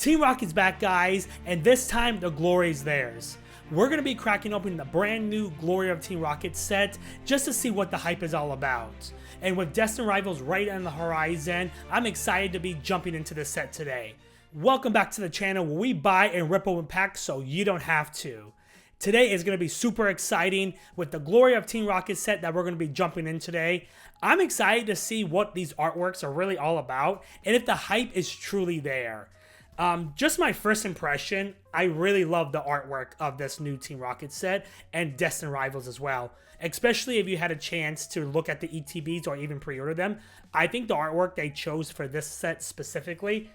Team Rocket's back, guys, and this time the glory is theirs. We're going to be cracking open the brand new Glory of Team Rocket set just to see what the hype is all about. And with Destined Rivals right on the horizon, I'm excited to be jumping into this set today. Welcome back to the channel where we buy and rip open packs so you don't have to. Today is going to be super exciting with the Glory of Team Rocket set that we're going to be jumping in today. I'm excited to see what these artworks are really all about and if the hype is truly there. Just my first impression, I really love the artwork of this new Team Rocket set and Destined Rivals as well. Especially if you had a chance to look at the ETBs or even pre-order them. I think the artwork they chose for this set specifically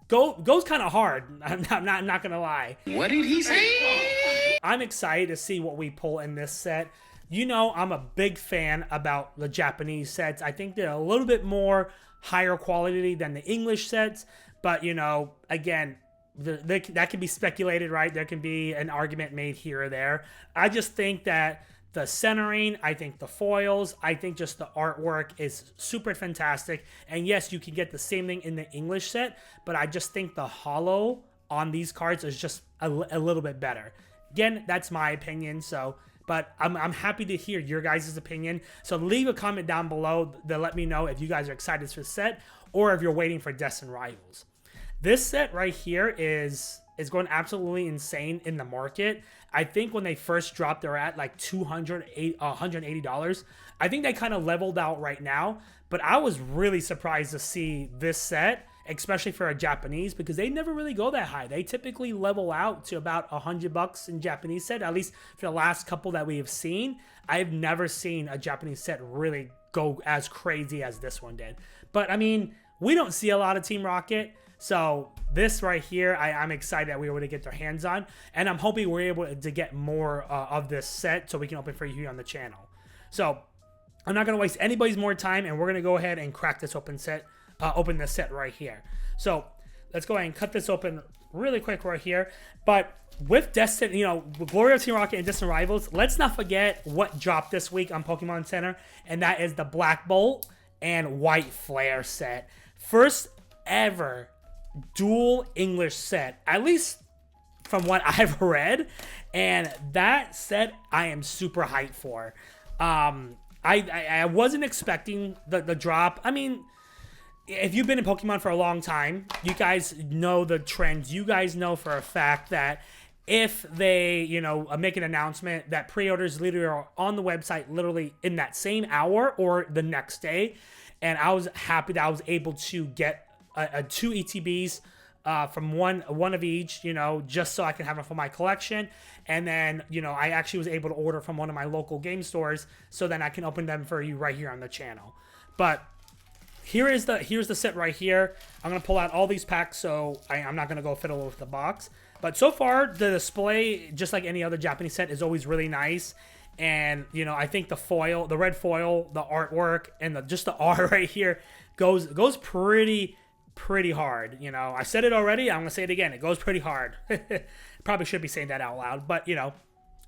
goes kind of hard. I'm not gonna lie. What did he say? I'm excited to see what we pull in this set. You know, I'm a big fan about the Japanese sets. I think they're a little bit more higher quality than the English sets. But, you know, again, that can be speculated, right? There can be an argument made here or there. I just think that the centering, I think the foils, I think just the artwork is super fantastic. And yes, you can get the same thing in the English set, but I just think the holo on these cards is just a little bit better. Again, that's my opinion, so... But I'm happy to hear your guys' opinion. So leave a comment down below to let me know if you guys are excited for the set or if you're waiting for Destined Rivals. This set right here is going absolutely insane in the market. I think when they first dropped, they're at like $180. I think they kind of leveled out right now. But I was really surprised to see this set, especially for a Japanese, because they never really go that high. They typically level out to about $100 in Japanese set, at least for the last couple that we have seen. I've never seen a Japanese set really go as crazy as this one did. But I mean, we don't see a lot of Team Rocket, so this right here, I'm excited that we were able to get their hands on, and I'm hoping we're able to get more of this set so we can open for you here on the channel. So I'm not going to waste anybody's more time, and we're going to go ahead and crack this open set. Open this set right here. So let's go ahead and cut this open really quick right here. But with Destined, you know, with Glory of Team Rocket and Destined Rivals, let's not forget what dropped this week on Pokemon Center, and that is the Black Bolt and White Flare set. First ever dual English set, at least from what I've read, and that set I am super hyped for. I wasn't expecting the drop. I mean, if you've been in Pokemon for a long time, you guys know the trends. You guys know for a fact that if they, you know, make an announcement that pre-orders literally are on the website literally in that same hour or the next day. And I was happy that I was able to get two ETBs from one of each, you know, just so I can have them for my collection. And then, you know, I actually was able to order from one of my local game stores so then I can open them for you right here on the channel. But here's the set right here. I'm going to pull out all these packs, so I'm not going to go fiddle with the box. But so far, the display, just like any other Japanese set, is always really nice. And, you know, I think the foil, the red foil, the artwork, and just the R right here goes pretty hard. You know, I said it already. I'm going to say it again. It goes pretty hard. Probably should be saying that out loud, but, you know,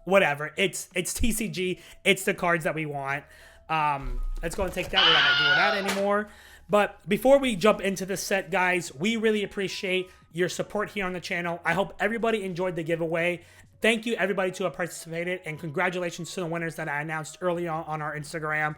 whatever. It's TCG. It's the cards that we want. Let's go and take that. We're not going to do that anymore. But before we jump into this set, guys, we really appreciate your support here on the channel. I hope everybody enjoyed the giveaway. Thank you, everybody, to have participated, and congratulations to the winners that I announced early on our Instagram.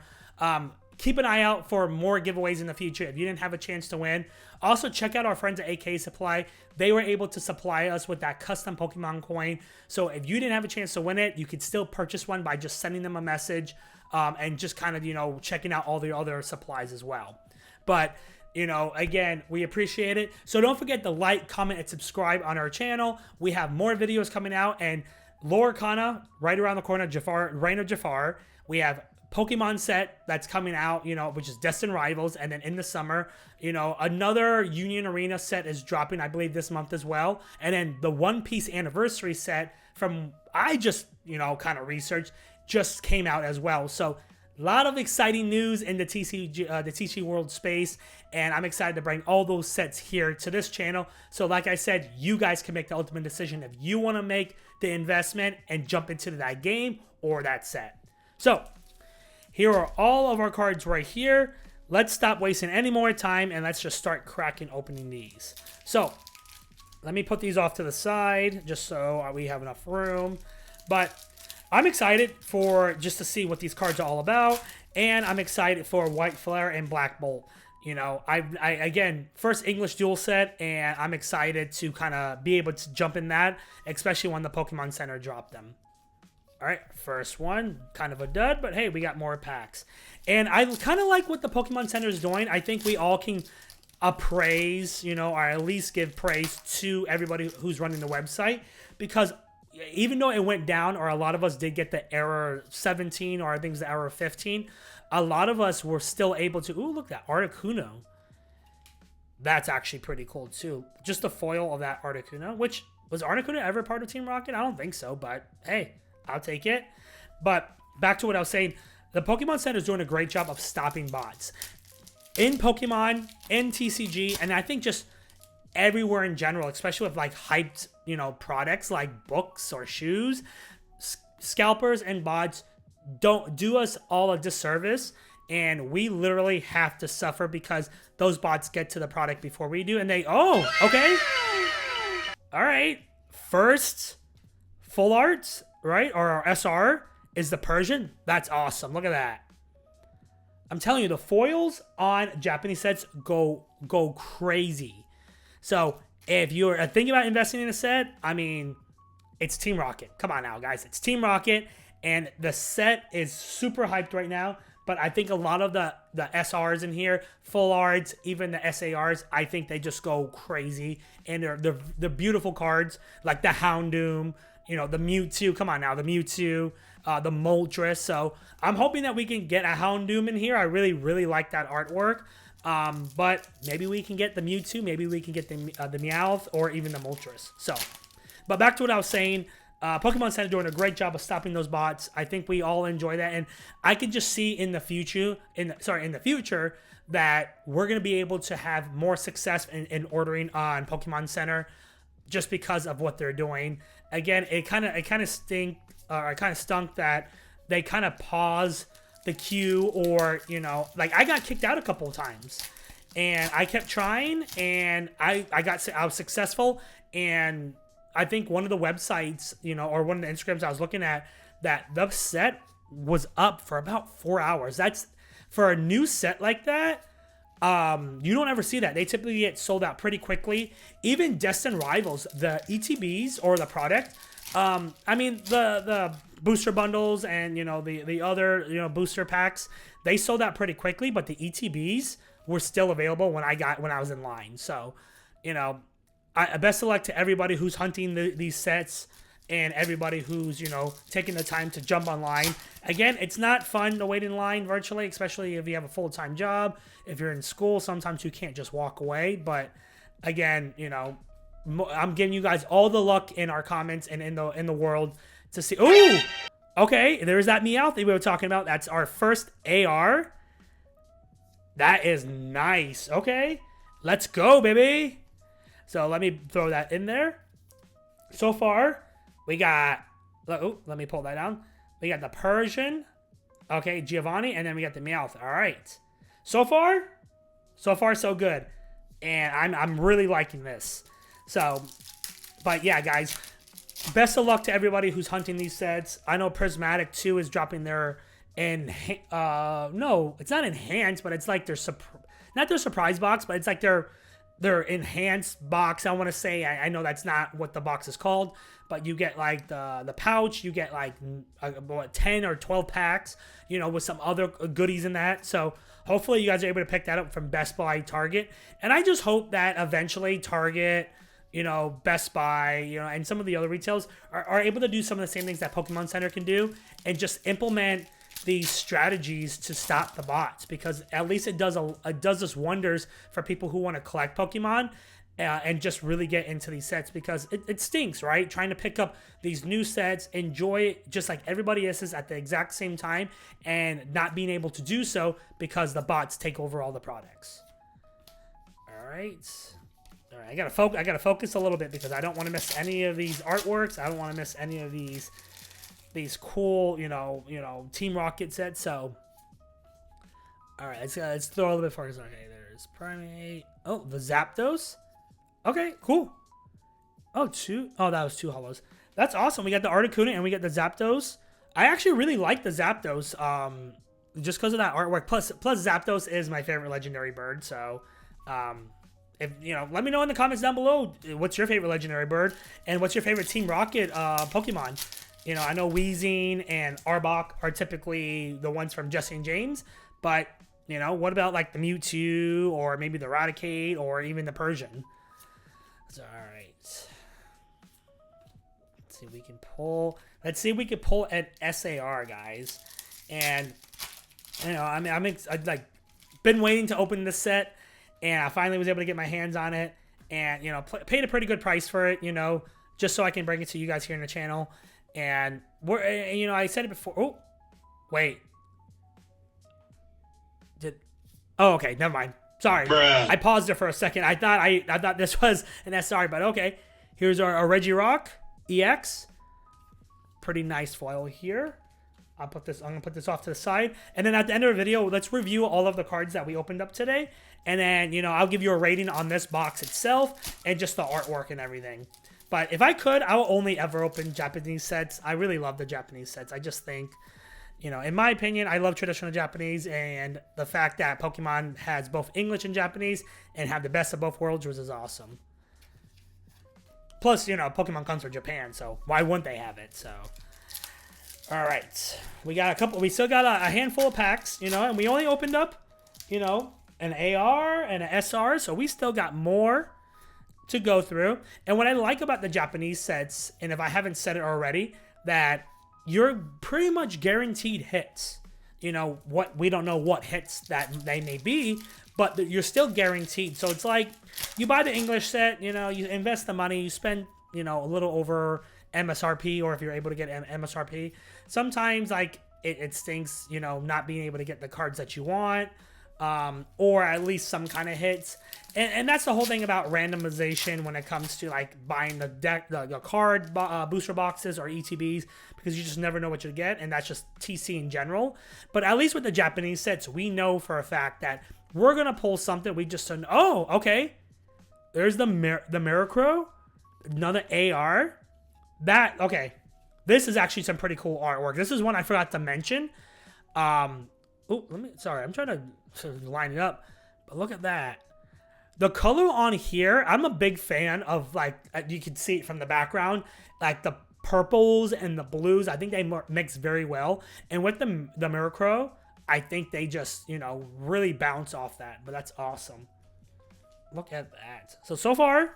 Keep an eye out for more giveaways in the future if you didn't have a chance to win. Also, check out our friends at AK Supply. They were able to supply us with that custom Pokemon coin. So if you didn't have a chance to win it, you could still purchase one by just sending them a message and just kind of, you know, checking out all the other supplies as well. But, you know, again, we appreciate it. So don't forget to like, comment, and subscribe on our channel. We have more videos coming out. And Lorcana, right around the corner, Reign of Jafar. We have Pokemon set that's coming out, you know, which is Destined Rivals. And then in the summer, you know, another Union Arena set is dropping, I believe, this month as well. And then the One Piece Anniversary set from, I just, you know, kind of researched, just came out as well. So a lot of exciting news in the TCG world space, and I'm excited to bring all those sets here to this channel. So like I said, you guys can make the ultimate decision if you want to make the investment and jump into that game or that set. So here are all of our cards right here. Let's stop wasting any more time and let's just start cracking opening these. So let me put these off to the side just so we have enough room. But I'm excited for just to see what these cards are all about, and I'm excited for White Flare and Black Bolt. You know, I again, first English dual set, and I'm excited to kind of be able to jump in that, especially when the Pokemon Center dropped them. All right, first one, kind of a dud, but hey, we got more packs. And I kind of like what the Pokemon Center is doing. I think we all can appraise, you know, or at least give praise to everybody who's running the website, because even though it went down, or a lot of us did get the error 17, or I think it's the error 15, a lot of us were still able to, ooh, look, that Articuno. That's actually pretty cool, too. Just the foil of that Articuno, which, was Articuno ever part of Team Rocket? I don't think so, but hey, I'll take it. But back to what I was saying, the Pokemon Center is doing a great job of stopping bots. In Pokemon, in TCG, and I think just everywhere in general, especially with like hyped, you know, products like books or shoes, scalpers and bots don't do us all a disservice, and we literally have to suffer because those bots get to the product before we do, and they, oh, okay. All right. First full arts, right? Or our SR is the Persian. That's awesome. Look at that. I'm telling you, the foils on Japanese sets go crazy. So if you're thinking about investing in a set, I mean, it's Team Rocket. Come on now, guys. It's Team Rocket, and the set is super hyped right now. But I think a lot of the SRs in here, full arts, even the SARs, I think they just go crazy. And they're beautiful cards, like the Houndoom, you know, the Mewtwo. Come on now, the Mewtwo, the Moltres. So I'm hoping that we can get a Houndoom in here. I really, really like that artwork. But maybe we can get the Mewtwo. Maybe we can get the Meowth, or even the Moltres. So, but back to what I was saying. Pokemon Center doing a great job of stopping those bots. I think we all enjoy that, and I can just see in the future, that we're gonna be able to have more success in ordering on Pokemon Center, just because of what they're doing. Again, it kind of stunk that they kind of pause the queue, or you know, like I got kicked out a couple of times, and I kept trying, and I was successful, and I think one of the websites, you know, or one of the Instagrams I was looking at, that the set was up for about 4 hours. That's, for a new set like that, you don't ever see that. They typically get sold out pretty quickly. Even Destined Rivals, the ETBs or the product, I mean, the booster bundles and, you know, the other, you know, booster packs, they sold out pretty quickly, but the ETBs were still available when I was in line. So, you know, best of luck to everybody who's hunting these sets, and everybody who's, you know, taking the time to jump online. Again, it's not fun to wait in line virtually, especially if you have a full-time job. If you're in school, sometimes you can't just walk away. But again, you know, I'm giving you guys all the luck in our comments and in the world to see. Ooh, okay, there's that Meowth that we were talking about. That's our first AR. That is nice. Okay, let's go, baby. So let me throw that in there. So far, we got, oh, let me pull that down. We got the Persian, okay, Giovanni, and then we got the Meowth. All right. So far, so good. And I'm really liking this. So, but yeah, guys, best of luck to everybody who's hunting these sets. I know Prismatic 2 is dropping their, no, it's not enhanced, but it's like their, not their surprise box, but it's like their enhanced box. I want to say, I know that's not what the box is called, but you get like the pouch, you get like 10 or 12 packs, you know, with some other goodies in that. So hopefully you guys are able to pick that up from Best Buy, Target, and I just hope that eventually Target, you know, Best Buy, you know, and some of the other retailers are able to do some of the same things that Pokemon Center can do, and just implement these strategies to stop the bots, because at least it does us wonders for people who want to collect Pokemon and just really get into these sets, because it stinks, right? Trying to pick up these new sets, enjoy it just like everybody else is at the exact same time, and not being able to do so because the bots take over all the products. All right, I gotta focus a little bit, because I don't want to miss any of these artworks. I don't want to miss any of these cool, you know, Team Rocket sets. So, all right, let's throw a little bit further. Okay, there's Primate. Oh, the Zapdos. Okay, cool. Oh, two. Oh, that was two hollows. That's awesome. We got the Articuno and we get the Zapdos. I actually really like the Zapdos. Just because of that artwork. Plus Zapdos is my favorite legendary bird. So, if let me know in the comments down below what's your favorite legendary bird and what's your favorite Team Rocket Pokemon. I know Weezing and Arbok are typically the ones from Jesse and James, but what about like the Mewtwo or maybe the Raticate or even the Persian? All right. Let's see if we can pull. Let's see if we can pull an SAR, guys. And I've like been waiting to open this set, and I finally was able to get my hands on it, and paid a pretty good price for it, just so I can bring it to you guys here in the channel. And I said it before. Oh, wait. Oh, okay, never mind. Sorry, Bruh. I paused it for a second. I thought this was an SR, but okay. Here's our Regirock EX. Pretty nice foil here. I'm gonna put this off to the side, and then at the end of the video, let's review all of the cards that we opened up today, and then I'll give you a rating on this box itself and just the artwork and everything. But if I could, I will only ever open Japanese sets. I really love the Japanese sets. I just think, in my opinion, I love traditional Japanese, and the fact that Pokemon has both English and Japanese and have the best of both worlds is awesome. Plus, Pokemon comes from Japan, so why wouldn't they have it? So, all right, we still got a handful of packs, and we only opened up, an AR and an SR, so we still got more to go through. And what I like about the Japanese sets, and if I haven't said it already, that you're pretty much guaranteed hits. What we don't know what hits that they may be, but you're still guaranteed. So it's like you buy the English set, you invest the money, you spend, a little over MSRP, or if you're able to get MSRP. Sometimes like it stinks, not being able to get the cards that you want, or at least some kind of hits. And that's the whole thing about randomization when it comes to like buying the card booster boxes or ETBs, because you just never know what you'll get, and that's just TC in general. But at least with the Japanese sets, we know for a fact that we're gonna pull something. We just said, oh, okay, there's the Murkrow, another AR. Okay, this is actually some pretty cool artwork. This is one I forgot to mention. I'm trying to line it up, but look at that. The color on here, I'm a big fan of, like, you can see it from the background, like the purples and the blues. I think they mix very well. And with the Murkrow, I think they just, really bounce off that. But that's awesome. Look at that. So far,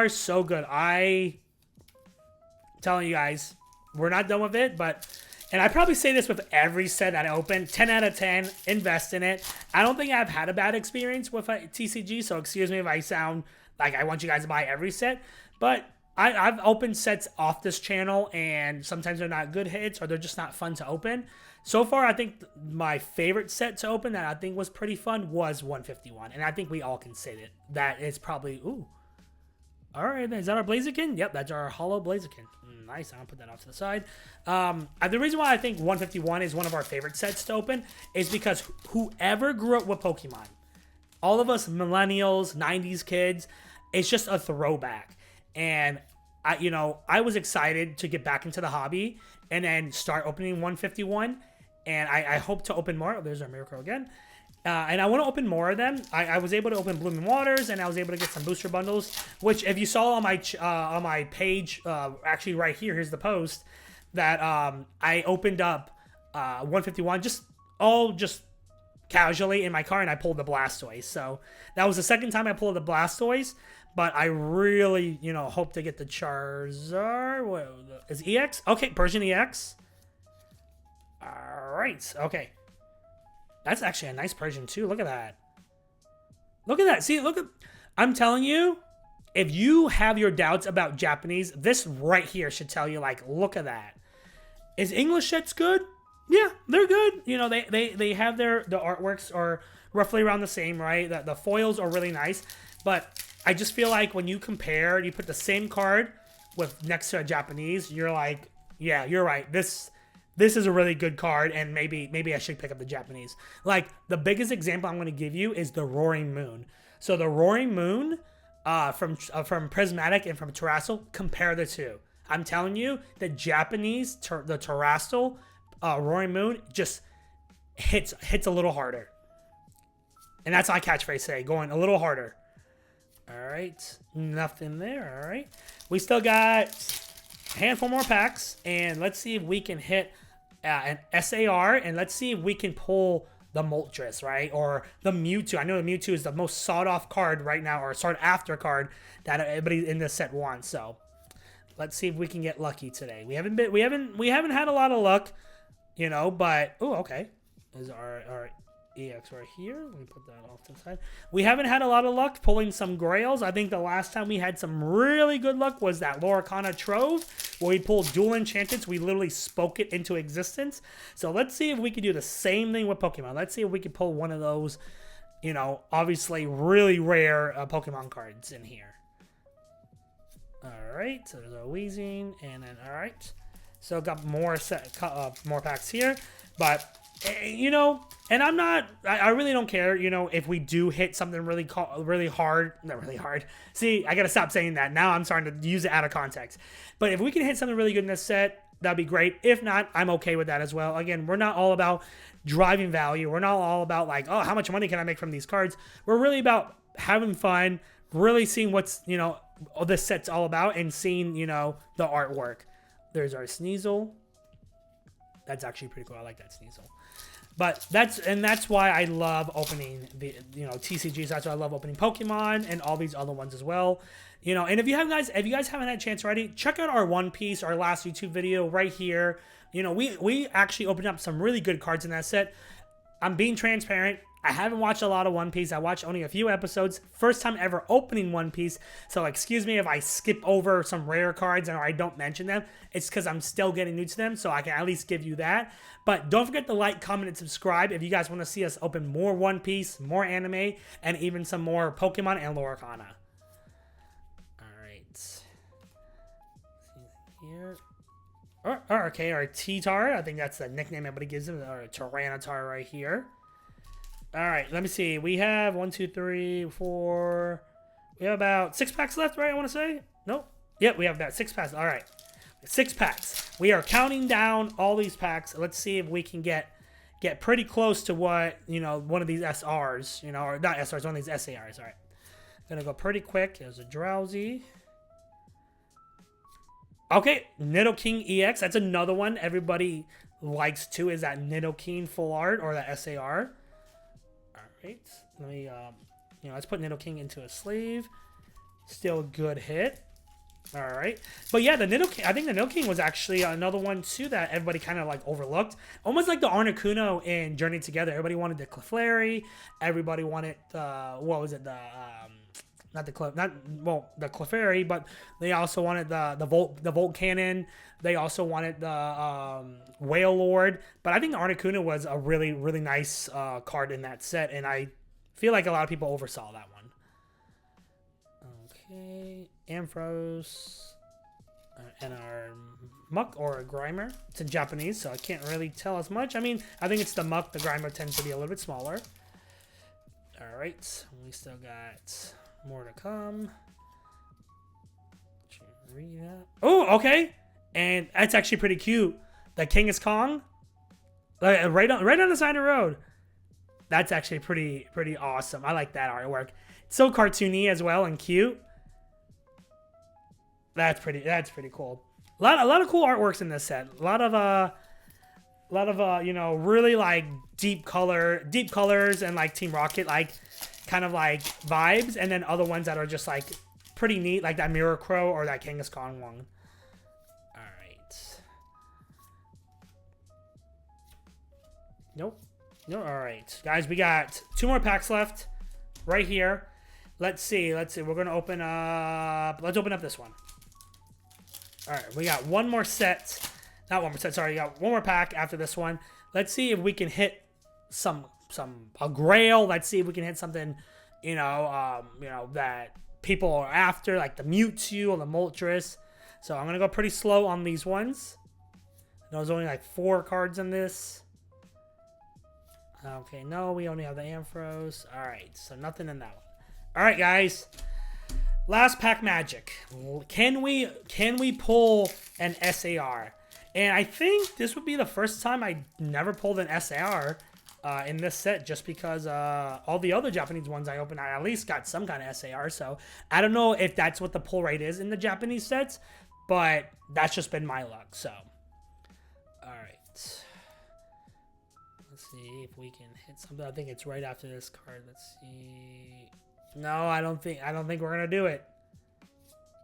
so good. I'm telling you guys, we're not done with it, but... And I probably say this with every set that I open, 10 out of 10, invest in it. I don't think I've had a bad experience with a TCG, so excuse me if I sound like I want you guys to buy every set. But I've opened sets off this channel, and sometimes they're not good hits, or they're just not fun to open. So far, I think my favorite set to open that I think was pretty fun was 151. And I think we all can say that is probably, ooh. All right, is that our Blaziken? Yep, that's our Hollow Blaziken. Nice, I'll put that off to the side. The reason why I think 151 is one of our favorite sets to open is because whoever grew up with Pokemon, all of us millennials, 90s kids, it's just a throwback. And I was excited to get back into the hobby and then start opening 151. And I hope to open more. There's our Miracle again. And I want to open more of them. I was able to open Blooming Waters, and I was able to get some booster bundles, which if you saw on my page, actually right here, here's the post, that I opened up 151 just casually in my car, and I pulled the Blastoise. So that was the second time I pulled the Blastoise, but I really, hope to get the Charizard. What is EX? Okay, Persian EX. All right, okay. That's actually a nice Persian too. Look at that. Look at that. See, I'm telling you, if you have your doubts about Japanese, this right here should tell you, like, look at that. Is English sets good? Yeah, they're good. They have the artworks are roughly around the same, right? The foils are really nice. But I just feel like when you compare, you put the same card with next to a Japanese, you're like, yeah, you're right. This is a really good card, and maybe I should pick up the Japanese. Like, the biggest example I'm going to give you is the Roaring Moon. So the Roaring Moon, from Prismatic and from Terrestrial. Compare the two. I'm telling you, the Japanese, the Terrestrial Roaring Moon just hits a little harder. And that's my catchphrase say, going a little harder. All right, nothing there. All right, we still got a handful more packs, and let's see if we can hit an SAR, and let's see if we can pull the Moltres, right? Or the Mewtwo. I know the Mewtwo is the most sought-off card right now, or sought-after card that everybody in this set wants. So let's see if we can get lucky today. We haven't had a lot of luck, you know. But oh, okay, is our EX right here. Let me put that off to the side. We haven't had a lot of luck pulling some Grails. I think the last time we had some really good luck was that Loricana Trove, where we pulled dual enchantments. We literally spoke it into existence. So let's see if we can do the same thing with Pokemon. Let's see if we can pull one of those, you know, obviously really rare Pokemon cards in here. All right, so there's a Weezing, and then all right. So got more more packs here, but you know, and I really don't care, you know, if we do hit something really hard, not really hard. See, I gotta stop saying that. Now I'm starting to use it out of context. But if we can hit something really good in this set, that'd be great. If not, I'm okay with that as well. Again, we're not all about driving value. We're not all about like, oh, how much money can I make from these cards? We're really about having fun, really seeing what's, you know, this set's all about, and seeing, you know, the artwork. There's our Sneasel. That's actually pretty cool. I like that Sneasel. But that's why I love opening the, you know, TCGs. That's why I love opening Pokemon and all these other ones as well. You know, and if you guys haven't had a chance already, check out our One Piece, our last YouTube video right here. You know, we actually opened up some really good cards in that set. I'm being transparent. I haven't watched a lot of One Piece. I watched only a few episodes. First time ever opening One Piece. So excuse me if I skip over some rare cards or I don't mention them. It's because I'm still getting new to them, so I can at least give you that. But don't forget to like, comment, and subscribe if you guys want to see us open more One Piece, more anime, and even some more Pokemon and Loricana. Alright. Here. Okay, our T-Tar. I think that's the nickname everybody gives him. Or Tyranitar right here. All right, let me see. We have 1, 2, 3, 4. We have about 6 packs left, right? I want to say. Nope. Yep, we have about 6 packs. All right, 6 packs. We are counting down all these packs. Let's see if we can get pretty close to what, you know, one of these SRs, you know, or not SRs, one of these SARs. All right, gonna go pretty quick. There's a Drowsy. Okay, Nidoking EX. That's another one everybody likes too. Is that Nidoking full art or that SAR? Right. Let me, you know, let's put Nidoking into a sleeve. Still a good hit. All right. But yeah, the Nidoking, I think the Nidoking was actually another one too that everybody kind of like overlooked. Almost like the Articuno in Journey Together. Everybody wanted the Clefairy. Everybody wanted the, what was it? The, the Clefairy, but they also wanted the Volt Cannon. They also wanted the Whale Lord. But I think the Articuno was a really, really nice card in that set, and I feel like a lot of people oversaw that one. Okay, Ampharos, and our Muck or a Grimer. It's in Japanese, so I can't really tell as much. I mean, I think it's the Muck. The Grimer tends to be a little bit smaller. All right, we still got more to come. Oh, okay. And that's actually pretty cute. The Genghis Kong, right on the side of the road. That's actually pretty awesome. I like that artwork. It's so cartoony as well and cute. That's pretty cool. A lot of cool artworks in this set. A lot of you know, really like deep colors and like Team Rocket like kind of like vibes, and then other ones that are just like pretty neat, like that Mirror Crow or that Genghis Khan one. All right. Nope. No. All right, guys, we got 2 more packs left, right here. Let's see. We're gonna open up. Let's open up this one. All right, we got one more set. Not one more set. Sorry, we got one more pack after this one. Let's see if we can hit a Grail. Let's see if we can hit something, you know, that people are after, like the Mewtwo or the Moltres. So I'm gonna go pretty slow on these ones. There's only like 4 cards in this. Okay, no, we only have the Ampharos. All right, so nothing in that one. All right, guys. Last pack magic. Can we pull an SAR? And I think this would be the first time I never pulled an SAR in this set, just because all the other Japanese ones I opened, I at least got some kind of SAR. So I don't know if that's what the pull rate is in the Japanese sets, but that's just been my luck. So, all right. Let's see if we can hit something. I think it's right after this card. Let's see. No, I don't think we're gonna do it.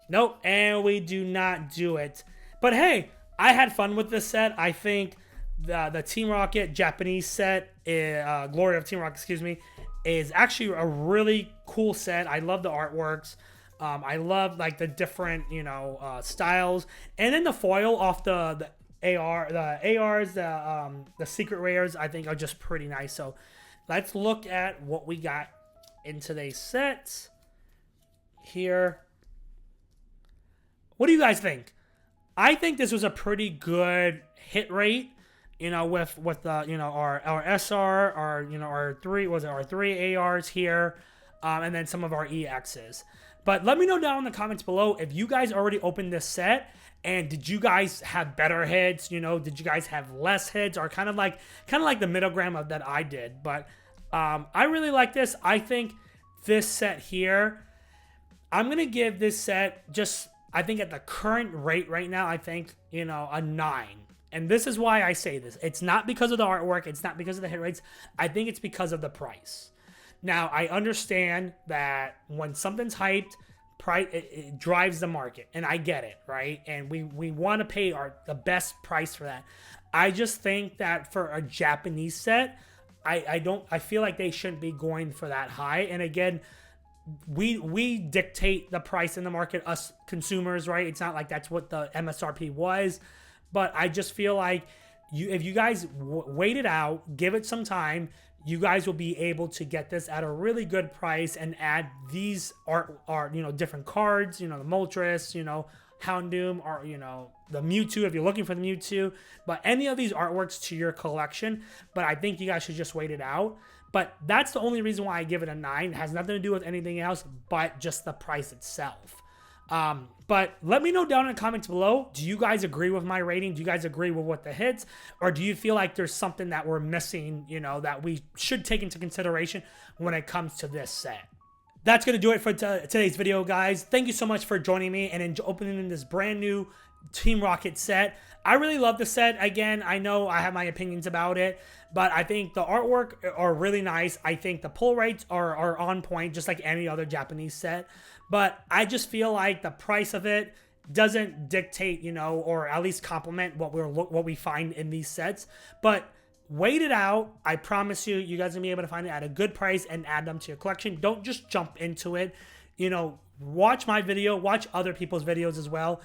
Nope, and we do not do it. But hey, I had fun with this set. I think the Team Rocket Japanese set, Glory of Team Rocket, excuse me, is actually a really cool set. I love the artworks. I love like the different, styles, and then the foil off the ARs, the secret rares, I think are just pretty nice. So let's look at what we got in today's set here. What do you guys think? I think this was a pretty good hit rate, with our SR, our three ARs here, and then some of our EXs. But let me know down in the comments below if you guys already opened this set, and did you guys have better hits? Did you guys have less hits, or kind of like the middle ground of that I did? But I really like this. I think this set here, I'm gonna give this set just, I think at the current rate right now, I think, a 9. And this is why I say this. It's not because of the artwork. It's not because of the hit rates. I think it's because of the price. Now, I understand that when something's hyped, it drives the market. And I get it, right? And we want to pay the best price for that. I just think that for a Japanese set, I feel like they shouldn't be going for that high. And again, we dictate the price in the market, us consumers, right? It's not like that's what the MSRP was, but I just feel like if you guys wait it out, give it some time, you guys will be able to get this at a really good price and add these art different cards, the Moltres, Houndoom, or the Mewtwo if you're looking for the Mewtwo, but any of these artworks to your collection. But I think you guys should just wait it out. But that's the only reason why I give it a 9. It has nothing to do with anything else but just the price itself. But let me know down in the comments below. Do you guys agree with my rating? Do you guys agree with what the hits? Or do you feel like there's something that we're missing, that we should take into consideration when it comes to this set? That's going to do it for today's video, guys. Thank you so much for joining me and opening this brand new Team Rocket set. I really love the set. Again, I know I have my opinions about it, but I think the artwork are really nice. I think the pull rates are on point, just like any other Japanese set. But I just feel like the price of it doesn't dictate, or at least complement what we find in these sets. But wait it out. I promise you, you guys are gonna be able to find it at a good price and add them to your collection. Don't just jump into it. Watch my video, watch other people's videos as well.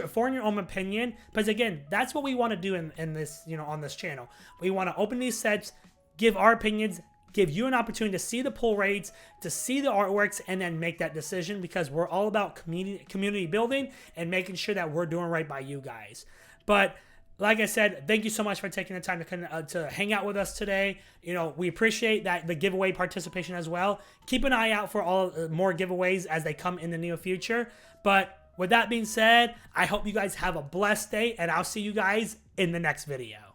Form your own opinion, because again, that's what we want to do in this, on this channel. We want to open these sets, give our opinions, give you an opportunity to see the pull rates, to see the artworks, and then make that decision, because we're all about community building and making sure that we're doing right by you guys. But like I said, thank you so much for taking the time to hang out with us today. We appreciate the giveaway participation as well. Keep an eye out for all more giveaways as they come in the near future. But with that being said, I hope you guys have a blessed day, and I'll see you guys in the next video.